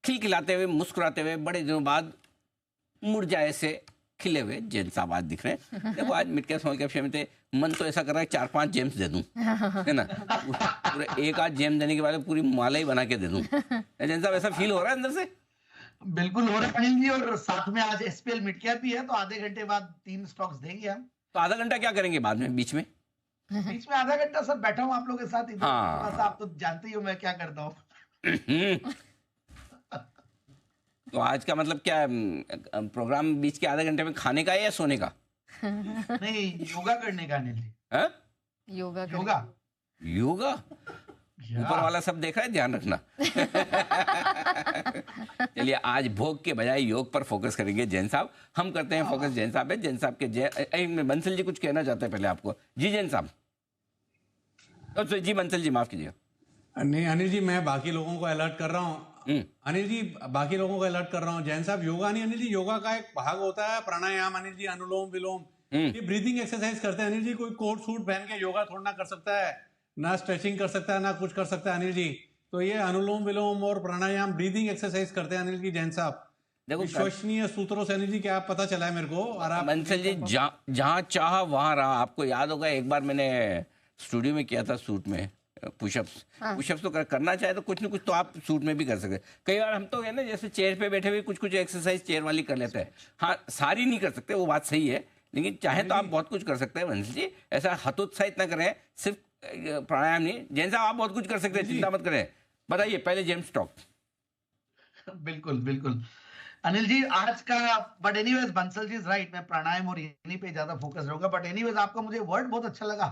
खिलखिलाते हुए, मुस्कुराते हुए, बड़े दिनों बाद मुरझाए से खिले हुए जेम्स साहब आज दिख रहे हैं। देखो आज mid cap small cap share में थे, मन तो ऐसा कर रहा है 4-5 जेम्स दे दूं, है ना? पूरे एक आध जेम देने के बाद पूरी माला ही बना के दे दूं। जेम्स साहब ऐसा फील हो रहा है अंदर से? बिल्कुल हो रहा है अनिल जी, और साथ में आज एसपीएल मिड कैप भी है, तो आधे घंटे बाद 3 स्टॉक्स देंगे हम। तो आधा घंटा क्या करेंगे बाद में, बीच में? बीच में आधा घंटा सर बैठा हूँ आप लोगों के साथ इधर, थोड़ा सा आप तो जानते ही हो मैं क्या करता हूँ। तो आज का मतलब क्या प्रोग्राम बीच के आधे घंटे में खाने का है या सोने का? नहीं, योगा करने का अनिल जी। है? योगा योगा ऊपर वाला सब देख रहा है, ध्यान रखना। चलिए आज भोग के बजाय योग पर फोकस करेंगे जैन साहब। हम करते हैं फोकस जैन साहब है। जैन साहब के बंसल जी कुछ कहना चाहते हैं पहले आपको। जी जैन साहब। जी बंसल जी माफ कीजिएगा। नहीं अनिल जी, मैं बाकी लोगों को अलर्ट कर रहा हूँ। अनिल जी बाकी लोगों को अलर्ट कर रहा हूँ। जैन साहब योगा नहीं अनिल जी, योगा का एक भाग होता है प्राणायाम अनिल जी, अनुलोम विलोम, ये ब्रीदिंग एक्सरसाइज करते हैं अनिल जी। कोई कोट सूट पहन के योगा थोड़ा ना कर सकता है, ना स्ट्रेचिंग कर सकता है, ना कुछ कर सकता है अनिल जी। तो ये अनुलोम विलोम और प्राणायाम ब्रीदिंग एक्सरसाइज करते हैं अनिल जी जैन साहब। देखो विश्वसनीय सूत्रों से अनिल जी क्या पता चला है मेरे को। और आप बंसल जी जहाँ चाह वहां रहा। आपको याद होगा एक बार मैंने स्टूडियो में किया था सूट में पुशअप्स। पुशअप्स तो करना चाहे तो कुछ न कुछ तो आप सूट में भी कर सकते। कई बार हम तो है ना जैसे चेयर पे बैठे हुए कुछ कुछ एक्सरसाइज चेयर वाली कर लेते हैं। हाँ सारी नहीं कर सकते, वो बात सही है, लेकिन चाहे तो आप बहुत कुछ कर सकते हैं बंसल जी। ऐसा हतोत्साहित ना करें, सिर्फ प्राणायाम नहीं। जैन साहब आप बहुत कुछ कर सकते हैं, चिंता मत करें। बताइए पहले जेम स्टॉक। बिल्कुल बिल्कुल अनिल जी आज का, but anyways Bansal ji is right, मैं प्राणायाम और इन्हीं पे ज्यादा फोकस रहूंगा। बट एनीवेज आपका मुझे वर्ड बहुत अच्छा लगा,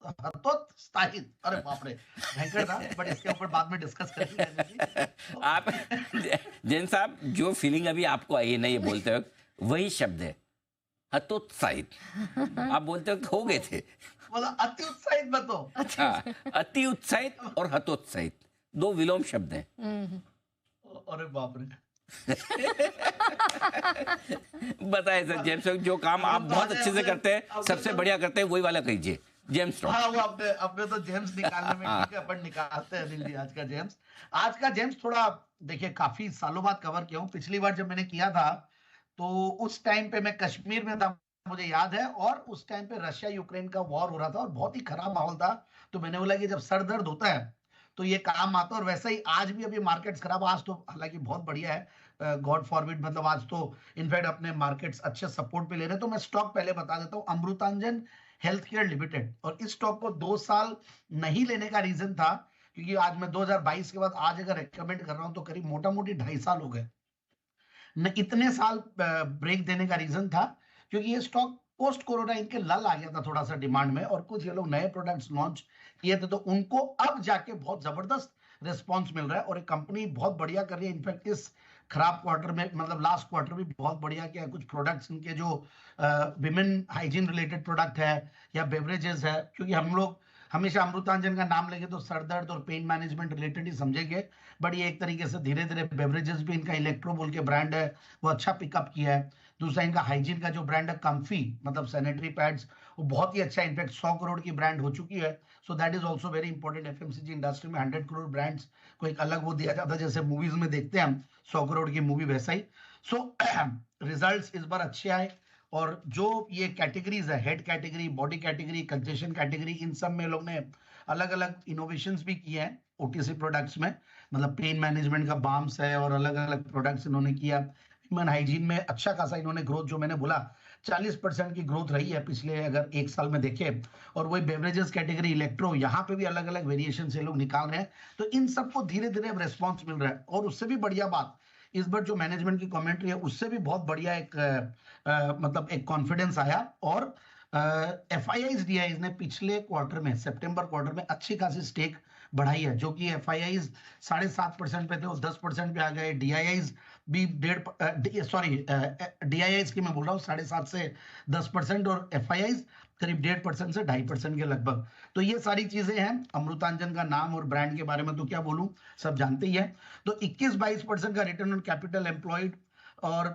हतोत्साहित। अरे बाप रे भयंकर था, बट इसके ऊपर बाद में डिस्कस करेंगे। आप जैन साहब जो फीलिंग अभी आपको आई है ना ये बोलते वक्त, वही शब्द है हतोत्साहित। आप बोलते वक्त हो गए थे, मतलब अति उत्साहित बतो। अच्छा, अति उत्साहित और हतोत्साहित दो विलोम शब्द हैं। अरे बाप रे। बताए सर जेम्स, जो काम आप बहुत अच्छे से करते हैं, सबसे बढ़िया करते हैं, वही वाला कहिए जेम्स। हाँ वो अपने तो जेम्स निकालने में ठीक है, अपन निकालते हैं अनिल जी आज का जेम्स थोड़ा देखिए काफी सालों बाद कवर किया हूँ। पिछली बार जब मैंने किया था तो उस टाइम पे मैं कश्मीर में था, मुझे याद है, और उस टाइम पे रशिया यूक्रेन का वॉर हो रहा था और बहुत ही खराब माहौल था। तो मैंने बोला कि जब सर दर्द होता है तो ये काम आता है। और वैसे ही आज भी अभी मार्केट्स खराब, आज तो हालांकि बहुत बढ़िया है, गॉड फॉरबिड, मतलब आज तो इनफैक्ट अपने मार्केट्स अच्छे सपोर्ट पे ले रहे हैं। तो मैं स्टॉक पहले बता देता हूँ, अमृतांजन हेल्थ केयर लिमिटेड। और इस स्टॉक को 2 साल नहीं लेने का रीजन था क्योंकि आज मैं 2022 के बाद आज अगर रेकमेंड कर रहा हूं तो करीब मोटा मोटी 2.5 साल हो गए न। इतने साल ब्रेक देने का रीजन था क्योंकि ये स्टॉक पोस्ट कोरोना इनके लल आ गया था थोड़ा सा डिमांड में, और कुछ ये लोग नए प्रोडक्ट्स लॉन्च किए थे, तो उनको अब जाके बहुत जबरदस्त रिस्पॉन्स मिल रहा है और एक कंपनी बहुत बढ़िया कर रही है। इनफैक्ट इस खराब क्वार्टर में, मतलब लास्ट क्वार्टर भी बहुत बढ़िया किया। कुछ प्रोडक्ट्स इनके जो विमेन हाइजीन रिलेटेड प्रोडक्ट है या बेवरेजेस है, क्योंकि हम लोग हमेशा अमृतांजन का नाम लेंगे तो सरदर्द और पेन मैनेजमेंट रिलेटेड ही समझेंगे, बट ये एक तरीके से धीरे धीरे बेवरेजेस भी, इनका इलेक्ट्रो बोल के ब्रांड है वो अच्छा पिकअप किया है। दूसरा इनका हाइजीन का जो ब्रांड है कम्फी, मतलब सैनिटरी पैड्स, वो बहुत ही अच्छा, इनफैक्ट 100 करोड़ की ब्रांड हो चुकी है। So that is also very important. FMCG industry में 100 करोड़ ब्रांड्स को एक अलग वो दिया जाता है, जैसे मूवीज में देखते हैं हम 100 करोड़ की मूवी, वैसा ही। सो रिजल्ट्स इस बार अच्छे आए। और जो ये कैटेगरीज है, head category, body category, concession category, इन सब में लोग ने अलग अलग इनोवेशंस भी किए हैं ओटीसी प्रोडक्ट्स में, मतलब पेन मैनेजमेंट का बाम्स है और अलग अलग प्रोडक्ट्स इन्होंने किया। ह्यूमन हाइजीन में अच्छा खासा इन्होंने ग्रोथ, जो मैंने बोला 40% की ग्रोथ रही है पिछले अगर 1 साल में देखें। और वही बेवरेजेस कैटेगरी, इलेक्ट्रो, यहाँ पे भी अलग अलग वेरिएशन से लोग निकाल रहे हैं। तो इन सबको धीरे धीरे अब रेस्पॉन्स मिल रहा है। और उससे भी बढ़िया बात, इस बार जो मैनेजमेंट की कमेंट्री है उससे भी बहुत बढ़िया एक मतलब एक कॉन्फिडेंस आया। और एफआईआईज डीआईज ने पिछले क्वार्टर में, सितंबर क्वार्टर में अच्छी खासी स्टेक बढ़ाई है, जो कि एफआईआईज 7.5% पे थे वो 10% पे आ गए। डीआईआईज भी डीआईआईज की मैं बोल रहा हूँ 7.5 से 10%, और एफआईआईज करीब 1.5% से 2.5% के लगभग। तो ये सारी चीजें हैं। अमृतांजन का नाम और ब्रांड के बारे में तो क्या बोलूं, सब जानते ही है। तो 21-22% का रिटर्न ऑन कैपिटल एम्प्लॉयड और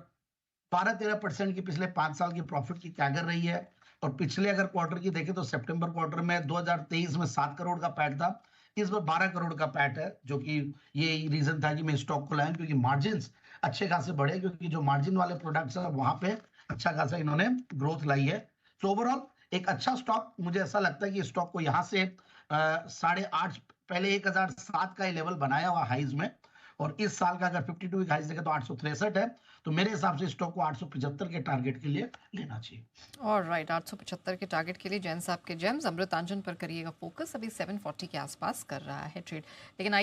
12-13% की पिछले 5 साल की प्रॉफिट की कैगर रही है। और पिछले अगर क्वार्टर की देखें तो सितंबर क्वार्टर में 2023 में 7 करोड़ का पैट था, इस बार 12 करोड़ का पैट है, जो कि ये रीजन था कि मैं स्टॉक को लाया, क्योंकि मार्जिन अच्छे खासे बढ़े, क्योंकि जो मार्जिन वाले प्रोडक्ट्स है वहां पे अच्छा खासा इन्होंने ग्रोथ लाई है। तो ओवरऑल एक अच्छा स्टॉक, मुझे ऐसा लगता है कि स्टॉक को यहाँ से 8.5, पहले 1007 का लेवल बनाया हुआ हाइज में, और इस साल का अगर 52 वीक हाइज देखे तो 863 है, तो मेरे हिसाब से स्टॉक को 875 के टारगेट के लिए लेना चाहिए। ऑलराइट, 875 के टारगेट के लिए जैन साहब के जेम्स। अमृतांजन पर करिएगा फोकस, अभी 740 के आसपास कर रहा है ट्रेड। लेकिन आइए